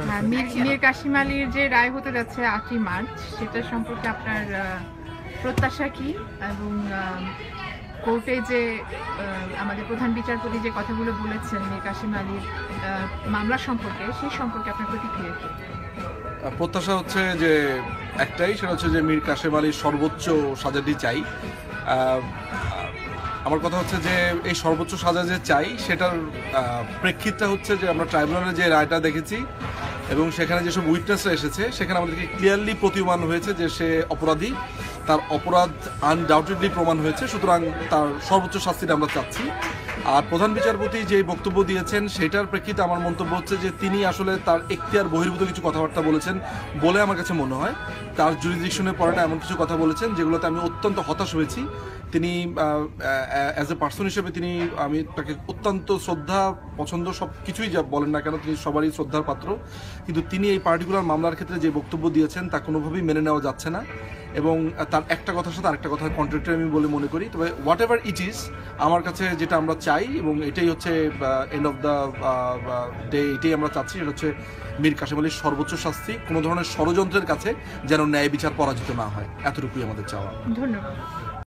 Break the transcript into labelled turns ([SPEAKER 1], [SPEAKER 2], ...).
[SPEAKER 1] হ্যাঁ, মীর কাসেম আলীর যে রায় হতে যাচ্ছে 8ই মার্চ, সেটা সম্পর্কে আপনার প্রত্যাশা কি? এবং কোর্টে যে আমাদের প্রধান বিচারপতি যে কথাগুলো বলেছেন মীর কাসেম আলীর মামলা সম্পর্কে, সেই সম্পর্কে আপনার প্রতিক্রিয়া কি?
[SPEAKER 2] প্রত্যাশা হচ্ছে যে একটাই, সেটা হচ্ছে যে মীর কাসেম আলীর সর্বোচ্চ সাজাটি চাই। আমার কথা হচ্ছে যে এই সর্বোচ্চ সাজা যে চাই সেটার প্রেক্ষিতটা হচ্ছে যে আমরা ট্রাইব্যুনালে যে রায়টা দেখেছি এবং সেখানে যেসব উইটনেসরা এসেছে সেখানে আমাদেরকে ক্লিয়ারলি প্রতীয়মান হয়েছে যে সে অপরাধী, তার অপরাধ আনডাউটেডলি প্রমাণ হয়েছে, সুতরাং তার সর্বোচ্চ শাস্তিটা আমরা চাচ্ছি। আর প্রধান বিচারপতি যে বক্তব্য দিয়েছেন সেটার প্রেক্ষিতে আমার মন্তব্য হচ্ছে যে তিনি আসলে তার এখতিয়ার বহির্ভূত কিছু কথাবার্তা বলেছেন বলে আমার কাছে মনে হয়। তার জুরিডিকশনে পড়াটা এমন কিছু কথা বলেছেন যেগুলোতে আমি অত্যন্ত হতাশ হয়েছি। তিনি অ্যাজ এ পার্সন হিসেবে আমি তাকে অত্যন্ত শ্রদ্ধা, পছন্দ সব কিছুই যা বলেন না কেন তিনি সবারই শ্রদ্ধার পাত্র, কিন্তু তিনি এই পার্টিকুলার মামলার ক্ষেত্রে যে বক্তব্য দিয়েছেন তা কোনোভাবেই মেনে নেওয়া যাচ্ছে না এবং তার একটা কথার সাথে আরেকটা কথা কন্ট্রাডিক্টরি আমি বলে মনে করি। তবে হোয়াট এভার ইট ইজ, আমার কাছে যেটা আমরা চাই এবং এটাই হচ্ছে এন্ড অফ দ্য ডে, এটাই আমরা চাচ্ছি, সেটা হচ্ছে মীর কাসেম আলীর সর্বোচ্চ শাস্তি, কোনো ধরনের ষড়যন্ত্রের কাছে যেন ন্যায় বিচার পরাজিত না হয়, এতটুকুই আমাদের চাওয়া।
[SPEAKER 1] ধন্যবাদ।